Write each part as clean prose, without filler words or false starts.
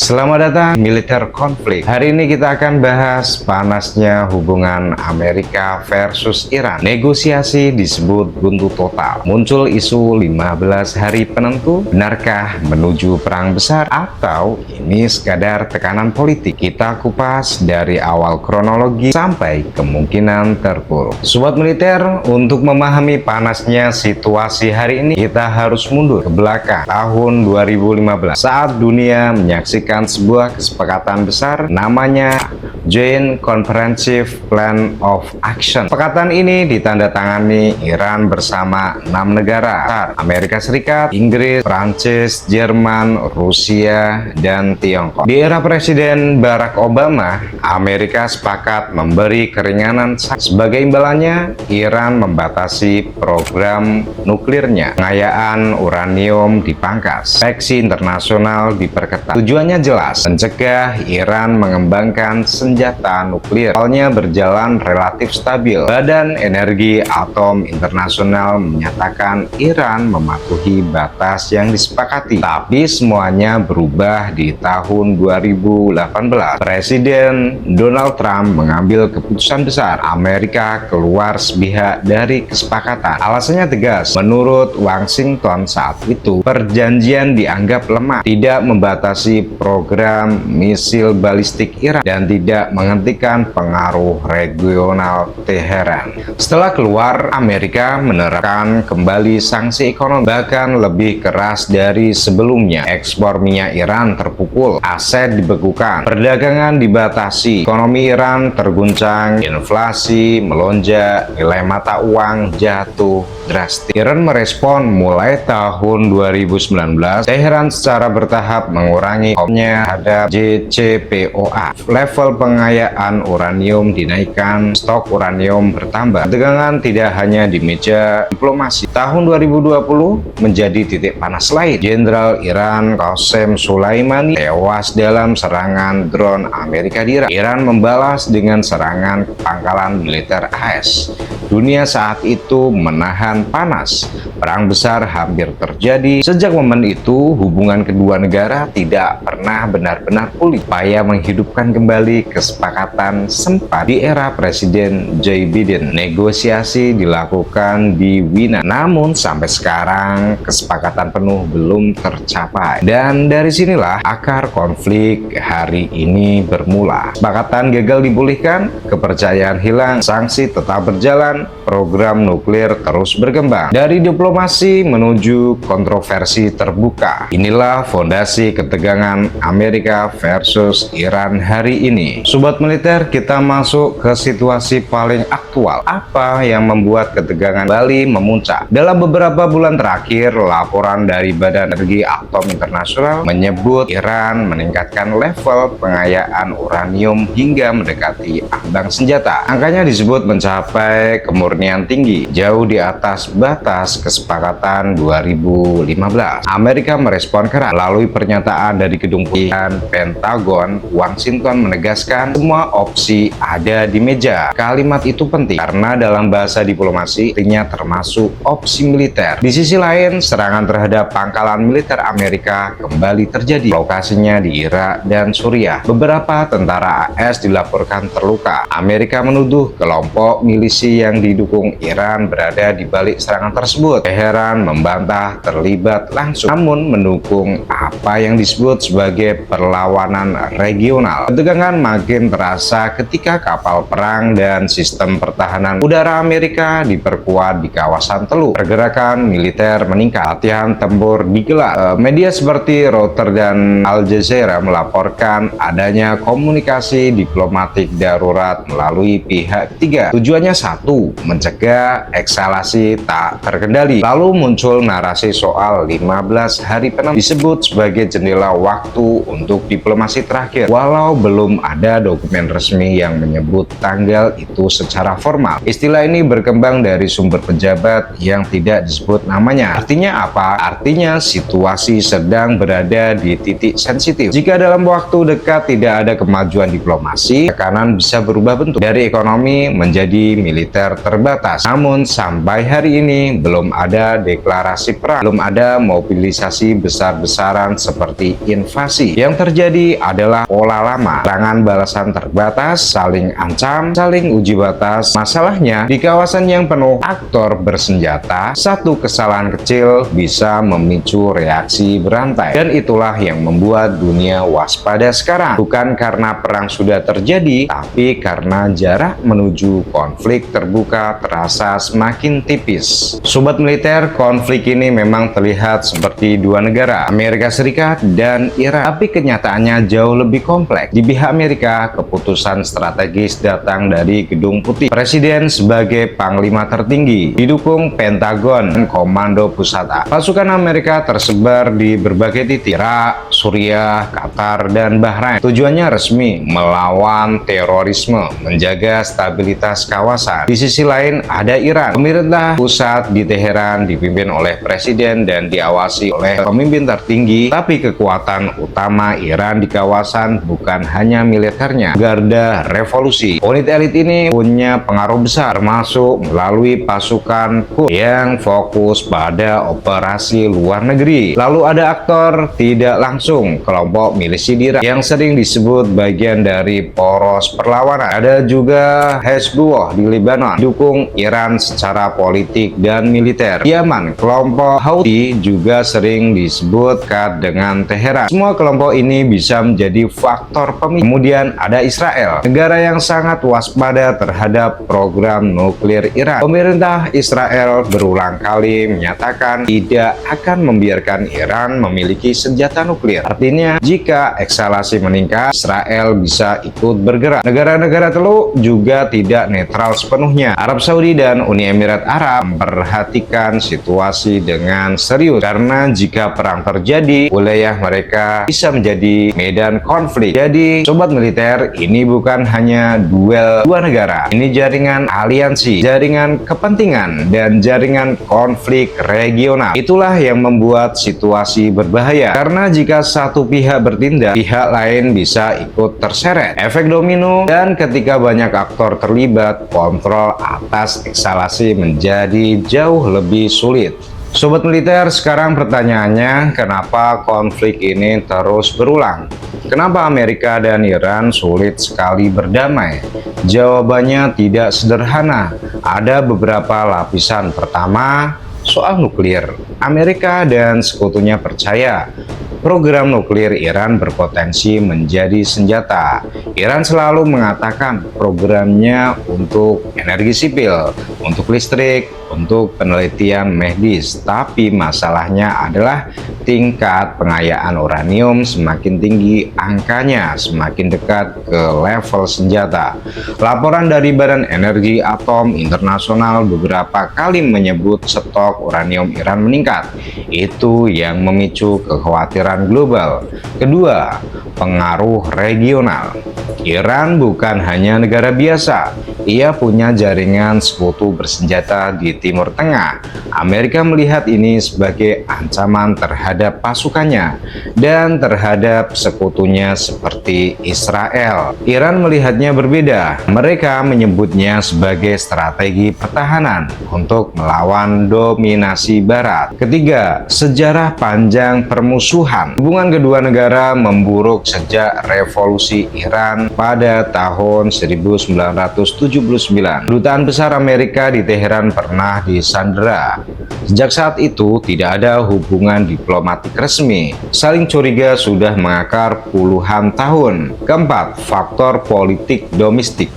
Selamat datang militer konflik. Hari ini kita akan bahas panasnya hubungan Amerika versus Iran. Negosiasi disebut buntu total. Muncul isu 15 hari penentu. Benarkah menuju perang besar atau ini sekadar tekanan politik? Kita kupas dari awal kronologi sampai kemungkinan terpuruk. Sobat militer, untuk memahami panasnya situasi hari ini, kita harus mundur ke belakang tahun 2015 saat dunia menyaksikan sebuah kesepakatan besar namanya Joint Comprehensive Plan of Action. Kesepakatan ini ditandatangani Iran bersama 6 negara: Amerika Serikat, Inggris, Prancis, Jerman, Rusia, dan Tiongkok. Di era Presiden Barack Obama, Amerika sepakat memberi keringanan. Sebagai imbalannya, Iran membatasi program nuklirnya. Pengayaan uranium dipangkas, sanksi internasional diperketat. Tujuannya jelas, mencegah Iran mengembangkan senjata nuklir. Awalnya berjalan relatif stabil. Badan Energi Atom Internasional menyatakan Iran mematuhi batas yang disepakati. Tapi semuanya berubah di tahun 2018. Presiden Donald Trump mengambil keputusan besar. Amerika keluar sepihak dari kesepakatan. Alasannya tegas. Menurut Washington saat itu, perjanjian dianggap lemah, tidak membatasi program misil balistik Iran, dan tidak menghentikan pengaruh regional Teheran. Setelah keluar, Amerika menerapkan kembali sanksi ekonomi, bahkan lebih keras dari sebelumnya. Ekspor minyak Iran terpukul, aset dibekukan, perdagangan dibatasi, ekonomi Iran terguncang, inflasi melonjak, nilai mata uang jatuh drastis. Iran merespon mulai tahun 2019. Teheran secara bertahap mengurangi terhadap JCPOA. Level pengayaan uranium dinaikkan, stok uranium bertambah. Ketegangan tidak hanya di meja diplomasi. Tahun 2020 menjadi titik panas lain. Jenderal Iran Qasem Soleimani tewas dalam serangan drone Amerika di Irak. Iran membalas dengan serangan ke pangkalan militer AS. Dunia saat itu menahan panas. Perang besar hampir terjadi. Sejak momen itu, hubungan kedua negara tidak pernah benar-benar pulih. Upaya menghidupkan kembali kesepakatan sempat di era Presiden Joe Biden. Negosiasi dilakukan di Wina. Namun sampai sekarang kesepakatan penuh belum tercapai. Dan dari sinilah akar konflik hari ini bermula. Kesepakatan gagal dipulihkan, kepercayaan hilang, sanksi tetap berjalan, program nuklir terus berkembang. Dari diplomasi menuju kontroversi terbuka. Inilah fondasi ketegangan Amerika versus Iran hari ini. Sobat militer, kita masuk ke situasi paling aktual. Apa yang membuat ketegangan Bali memuncak? Dalam beberapa bulan terakhir, laporan dari Badan Energi Atom Internasional menyebut Iran meningkatkan level pengayaan uranium hingga mendekati ambang senjata. Angkanya disebut mencapai kemurnian tinggi, jauh di atas batas kesepakatan 2015. Amerika merespon keras melalui pernyataan dari Gedung Putih dan Pentagon. Washington menegaskan semua opsi ada di meja. Kalimat itu penting karena dalam bahasa diplomasi artinya termasuk opsi militer. Di sisi lain, serangan terhadap pangkalan militer Amerika kembali terjadi. Lokasinya di Irak dan Suriah. Beberapa tentara AS dilaporkan terluka. Amerika menuduh kelompok milisi yang didukung Iran berada di balik serangan tersebut. Teheran membantah terlibat langsung, namun mendukung apa yang disebut sebagai perlawanan regional. Ketegangan makin terasa ketika kapal perang dan sistem pertahanan udara Amerika diperkuat di kawasan Teluk. Pergerakan militer meningkat, latihan tempur digelar. Media seperti Reuters dan Al Jazeera melaporkan adanya komunikasi diplomatik darurat melalui pihak ketiga. Tujuannya satu, mencegah eskalasi tak terkendali. Lalu muncul narasi soal 15 hari penentu disebut sebagai jendela waktu untuk diplomasi terakhir. Walau belum ada dokumen resmi yang menyebut tanggal itu secara formal, istilah ini berkembang dari sumber pejabat yang tidak disebut namanya. Artinya apa? Artinya situasi sedang berada di titik sensitif. Jika dalam waktu dekat tidak ada kemajuan diplomasi, tekanan bisa berubah bentuk dari ekonomi menjadi militer terbatas. Namun sampai hari ini belum ada deklarasi perang, belum ada mobilisasi besar-besaran seperti invasi eskalasi. Yang terjadi adalah pola lama, serangan balasan terbatas, saling ancam, saling uji batas. Masalahnya, di kawasan yang penuh aktor bersenjata, satu kesalahan kecil bisa memicu reaksi berantai. Dan itulah yang membuat dunia waspada sekarang. Bukan karena perang sudah terjadi, tapi karena jarak menuju konflik terbuka terasa semakin tipis. Sobat militer, konflik ini memang terlihat seperti dua negara, Amerika Serikat dan Iran. Tapi kenyataannya jauh lebih kompleks. Di pihak Amerika, keputusan strategis datang dari Gedung Putih. Presiden sebagai panglima tertinggi, didukung Pentagon dan Komando Pusat A. Pasukan Amerika tersebar di berbagai titik, Irak, Suriah, Qatar, dan Bahrain. Tujuannya resmi, melawan terorisme, menjaga stabilitas kawasan. Di sisi lain ada Iran. Pemerintah pusat di Teheran dipimpin oleh presiden dan diawasi oleh pemimpin tertinggi, tapi kekuatan utama Iran di kawasan bukan hanya militernya, garda revolusi. Unit elit ini punya pengaruh besar, termasuk melalui pasukan Quds yang fokus pada operasi luar negeri. Lalu ada aktor tidak langsung, kelompok milisi di Irak yang sering disebut bagian dari poros perlawanan. Ada juga Hezbollah di Lebanon, dukung Iran secara politik dan militer. Yaman, kelompok Houthi juga sering disebut dekat dengan Teheran. Semua kelompok ini bisa menjadi faktor pemicu. Kemudian ada Israel, negara yang sangat waspada terhadap program nuklir Iran. Pemerintah Israel berulang kali menyatakan tidak akan membiarkan Iran memiliki senjata nuklir. Artinya, jika eskalasi meningkat, Israel bisa ikut bergerak. Negara-negara Teluk juga tidak netral sepenuhnya. Arab Saudi dan Uni Emirat Arab memperhatikan situasi dengan serius, karena jika perang terjadi, wilayah mereka bisa menjadi medan konflik. Jadi, sobat militer, ini bukan hanya duel dua negara. Ini jaringan aliansi, jaringan kepentingan, dan jaringan konflik regional. Itulah yang membuat situasi berbahaya, karena jika satu pihak bertindak, pihak lain bisa ikut terseret. Efek domino, dan ketika banyak aktor terlibat, kontrol atas eskalasi menjadi jauh lebih sulit. Sobat militer, sekarang pertanyaannya, kenapa konflik ini terus berulang? Kenapa Amerika dan Iran sulit sekali berdamai? Jawabannya tidak sederhana. Ada beberapa lapisan. Pertama, soal nuklir. Amerika dan sekutunya percaya program nuklir Iran berpotensi menjadi senjata. Iran selalu mengatakan programnya untuk energi sipil, untuk listrik, untuk penelitian medis. Tapi masalahnya adalah tingkat pengayaan uranium semakin tinggi, angkanya semakin dekat ke level senjata. Laporan dari Badan Energi Atom Internasional beberapa kali menyebut stok uranium Iran meningkat. Itu yang memicu kekhawatiran global. Kedua, pengaruh regional. Iran bukan hanya negara biasa, ia punya jaringan sekutu bersenjata di Timur Tengah. Amerika melihat ini sebagai ancaman terhadap pasukannya dan terhadap sekutunya seperti Israel. Iran melihatnya berbeda. Mereka menyebutnya sebagai strategi pertahanan untuk melawan dominasi Barat. Ketiga, sejarah panjang permusuhan. Hubungan kedua negara memburuk sejak revolusi Iran pada tahun 1979. Kedutaan besar Amerika di Teheran pernah disandera. Sejak saat itu tidak ada hubungan diplomatik resmi. Saling curiga sudah mengakar puluhan tahun. Keempat, faktor politik domestik.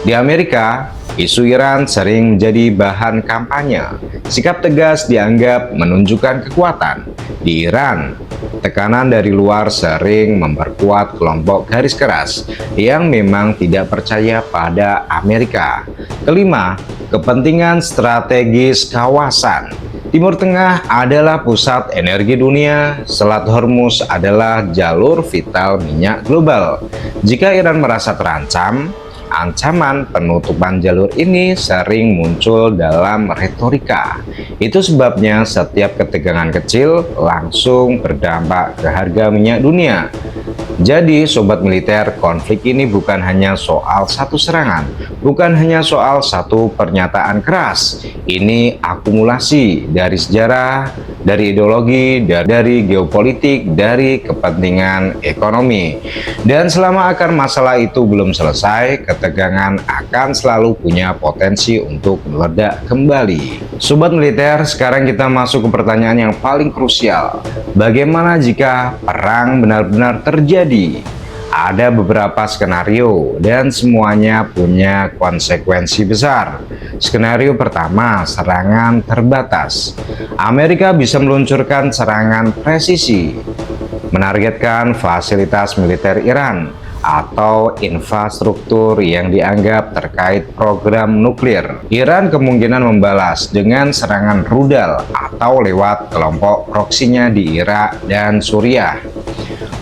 Di Amerika, isu Iran sering menjadi bahan kampanye. Sikap tegas dianggap menunjukkan kekuatan. Di Iran, tekanan dari luar sering memperkuat kelompok garis keras yang memang tidak percaya pada Amerika. Kelima, kepentingan strategis kawasan. Timur Tengah adalah pusat energi dunia, Selat Hormuz adalah jalur vital minyak global. Jika Iran merasa terancam, ancaman penutupan jalur ini sering muncul dalam retorika. Itu sebabnya setiap ketegangan kecil langsung berdampak ke harga minyak dunia. Jadi, sobat militer, konflik ini bukan hanya soal satu serangan, bukan hanya soal satu pernyataan keras. Ini akumulasi dari sejarah, dari ideologi, dari geopolitik, dari kepentingan ekonomi. Dan selama akar masalah itu belum selesai, ketegangan akan selalu punya potensi untuk meledak kembali. Sobat militer, sekarang kita masuk ke pertanyaan yang paling krusial. Bagaimana jika perang benar-benar terjadi? Ada beberapa skenario dan semuanya punya konsekuensi besar. Skenario pertama, serangan terbatas. Amerika bisa meluncurkan serangan presisi, menargetkan fasilitas militer Iran atau infrastruktur yang dianggap terkait program nuklir. Iran kemungkinan membalas dengan serangan rudal atau lewat kelompok proksinya di Irak dan Suriah.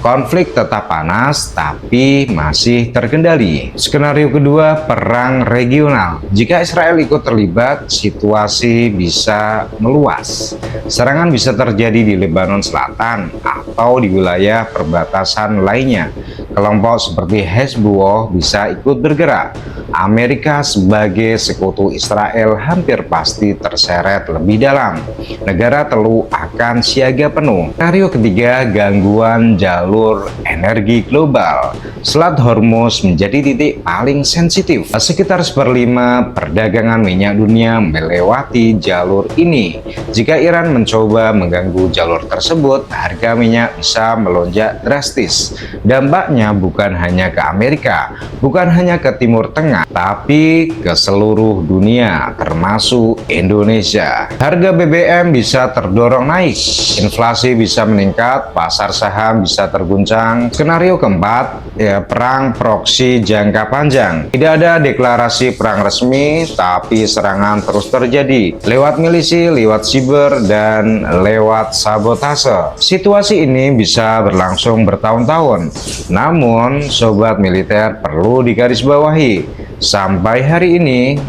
Konflik tetap panas, tapi masih terkendali. Skenario kedua, perang regional. Jika Israel ikut terlibat, situasi bisa meluas. Serangan bisa terjadi di Lebanon Selatan atau di wilayah perbatasan lainnya. Kelompok seperti Hezbollah bisa ikut bergerak. Amerika sebagai sekutu Israel hampir pasti terseret lebih dalam. Negara telu akan siaga penuh. Skenario ketiga, gangguan jalur energi global. Selat Hormuz menjadi titik paling sensitif. Sekitar 1/5 perdagangan minyak dunia melewati jalur ini. Jika Iran mencoba mengganggu jalur tersebut, harga minyak bisa melonjak drastis. Dampaknya bukan hanya ke Amerika, bukan hanya ke Timur Tengah, tapi ke seluruh dunia, termasuk Indonesia. Harga BBM bisa terdorong naik, inflasi bisa meningkat, pasar saham bisa terguncang. Skenario keempat, perang proksi jangka panjang. Tidak ada deklarasi perang resmi, tapi serangan terus terjadi lewat milisi, lewat siber, dan lewat sabotase. Situasi ini bisa berlangsung bertahun-tahun. Namun, sobat militer perlu digarisbawahi, sampai hari ini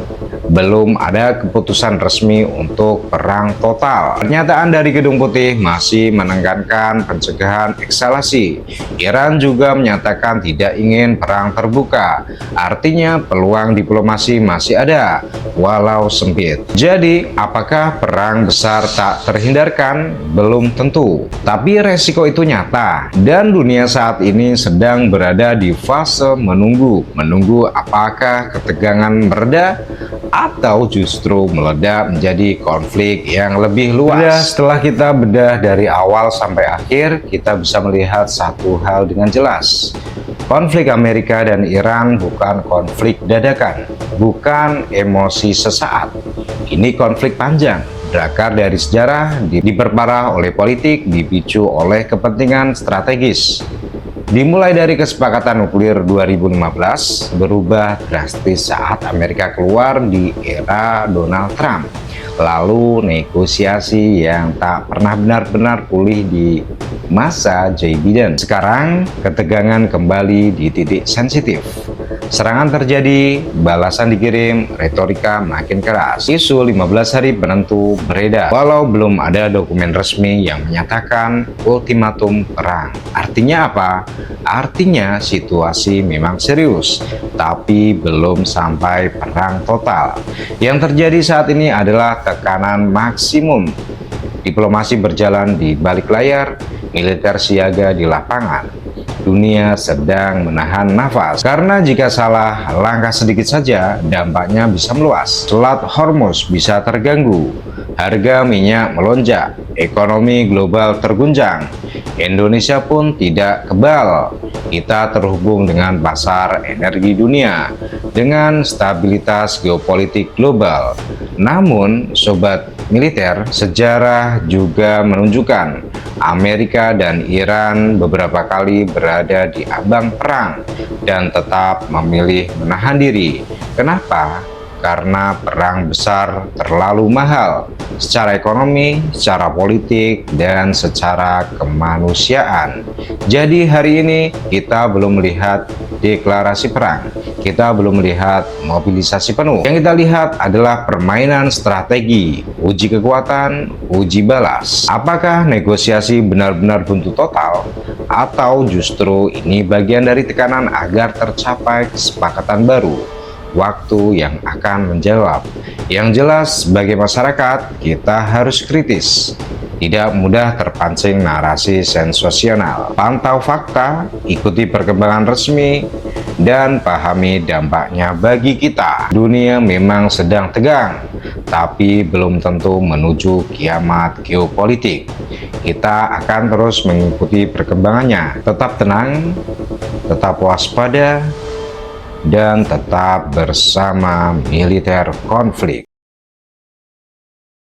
belum ada keputusan resmi untuk perang total. Pernyataan dari Gedung Putih masih menekankan pencegahan eskalasi. Iran juga menyatakan tidak ingin perang terbuka. Artinya peluang diplomasi masih ada, walau sempit. Jadi, apakah perang besar tak terhindarkan? Belum tentu. Tapi resiko itu nyata, dan dunia saat ini sedang berada di fase menunggu apakah ketegangan mereda atau justru meledak menjadi konflik yang lebih luas. Setelah kita bedah dari awal sampai akhir, kita bisa melihat satu hal dengan jelas. Konflik Amerika dan Iran bukan konflik dadakan, bukan emosi sesaat. Ini konflik panjang, berakar dari sejarah, diperparah oleh politik, dipicu oleh kepentingan strategis. Dimulai dari kesepakatan nuklir 2015, berubah drastis saat Amerika keluar di era Donald Trump. Lalu negosiasi yang tak pernah benar-benar pulih di masa Joe Biden. Sekarang ketegangan kembali di titik sensitif. Serangan terjadi, balasan dikirim, retorika makin keras. Isu 15 hari penentu beredar, walau belum ada dokumen resmi yang menyatakan ultimatum perang. Artinya apa? Artinya situasi memang serius, tapi belum sampai perang total. Yang terjadi saat ini adalah tekanan maksimum. Diplomasi berjalan di balik layar, militer siaga di lapangan. Dunia sedang menahan nafas, karena jika salah langkah sedikit saja, dampaknya bisa meluas. Selat Hormuz bisa terganggu, harga minyak melonjak, ekonomi global terguncang. Indonesia pun tidak kebal. Kita terhubung dengan pasar energi dunia, dengan stabilitas geopolitik global. Namun, sobat militer, sejarah juga menunjukkan Amerika dan Iran beberapa kali berada di ambang perang dan tetap memilih menahan diri. Kenapa? Karena perang besar terlalu mahal secara ekonomi, secara politik, dan secara kemanusiaan. Jadi hari ini kita belum melihat deklarasi perang, kita belum melihat mobilisasi penuh. Yang kita lihat adalah permainan strategi, uji kekuatan, uji balas. Apakah negosiasi benar-benar buntu total, atau justru ini bagian dari tekanan agar tercapai kesepakatan baru? Waktu yang akan menjawab. Yang jelas, sebagai masyarakat, kita harus kritis. Tidak mudah terpancing narasi sensasional. Pantau fakta, ikuti perkembangan resmi, dan pahami dampaknya bagi kita. Dunia memang sedang tegang, tapi belum tentu menuju kiamat geopolitik. Kita akan terus mengikuti perkembangannya. Tetap tenang, tetap waspada, dan tetap bersama Militer Konflik.